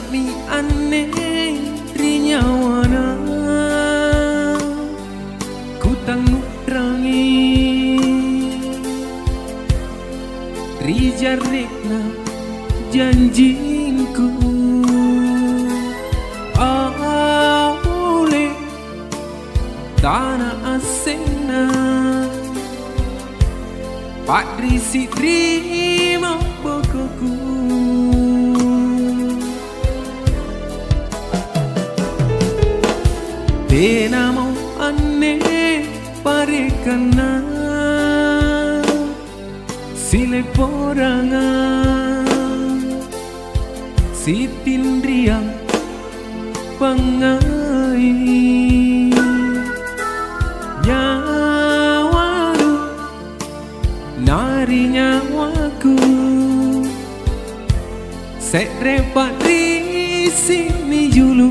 mi aneh rinyawana ku tangguh rangi rijarikna janjinku oleh tanah asena Pak Risi terima bokoku Tena mau aneh parekana sile porangan si tindriang pangai nyawaru nari nyawaku sekrepat di sini julu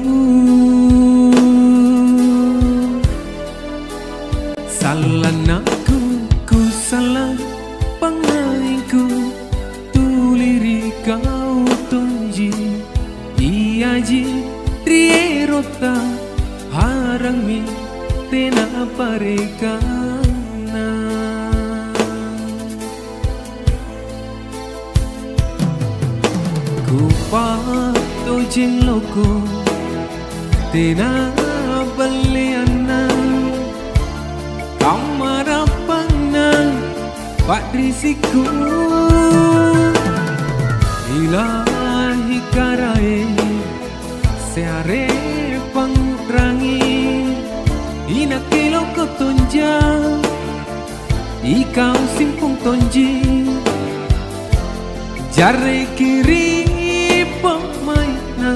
salanaku ku salah pangaiku tuliri kau tunji iaji rierota harangmi tena parekana ku pato jeng loko tena baleana kamarapanang Pak Risiku ilahi karai seare pangrangi ina kilo kotonja ikau simpung tonji jare kiri pemaina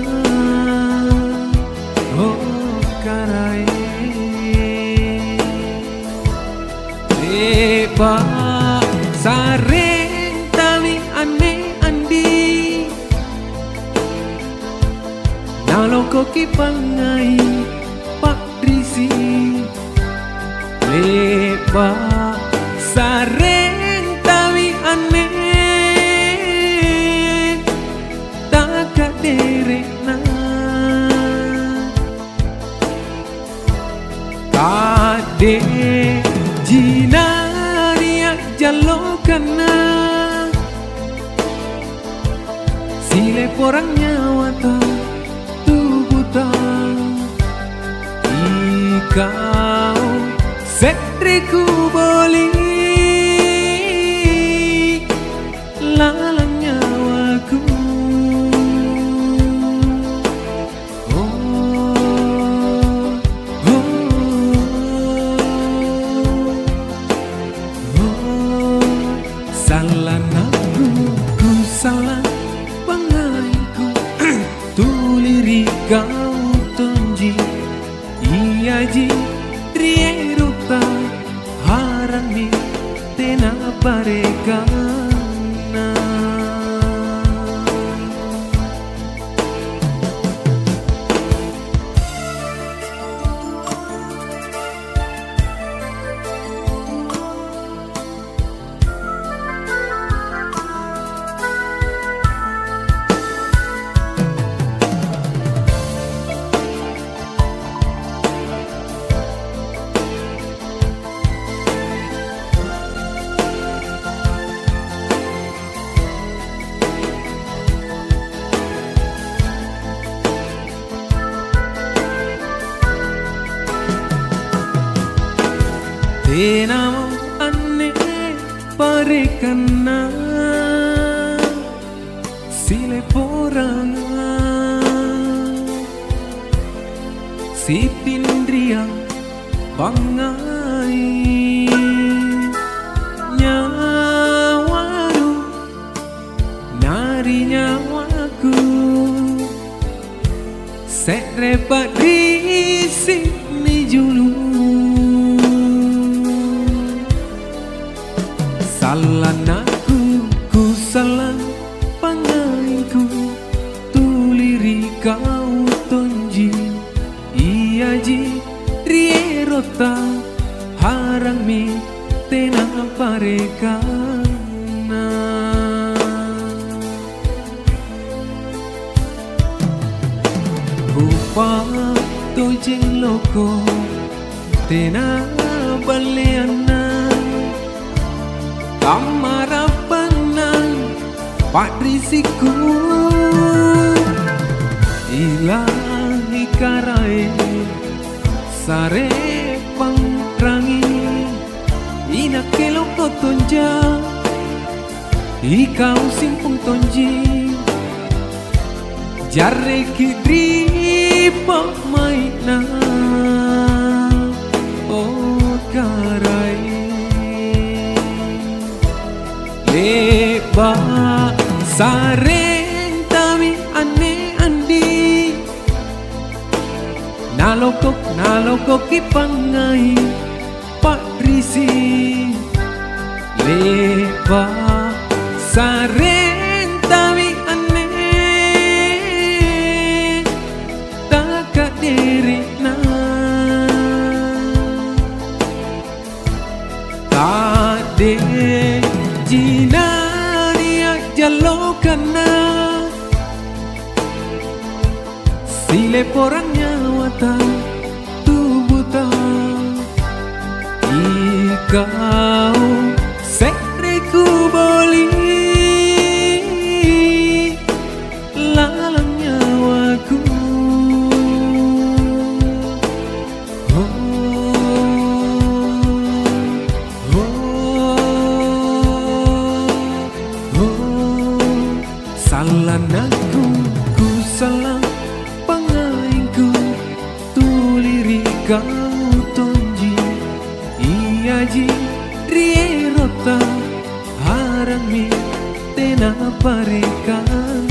oh karai Eba sareng tali aneh andi naloko kipangai Pak Risi Eba sareng tali aneh tak kaderena kade Jinaria jalokana sile porang nyawata tubuta ikau setriku boli lalang nyawaku salanaku ku salah pangaiku tuliri kau tonji iaji rierota harami tena parekana Tena mau aneh parekana sile porangan si tindriang pangai nyawaru nari nyawaku sekrepat di sini julu salanaku ku salah pangaiku tuliri kau tonji iaji rierota harangmi tena parekana pato jeloko tena baleana kamarapanan padrisiku ilahi karai sare pangrangi ina keloko tonja ikau simpung tonji jarre kidri pamaina oh karai leba sareng tami ane andi nalokok ipangai padrisi leba sareng tami ane taka diri na kade jinani ajalokana sile porangnya wata tubuta ikau sekreku boli lalang nyawaku salanaku ku salah pangaingku tuliri kau tonji iaji rierota harami tena parekan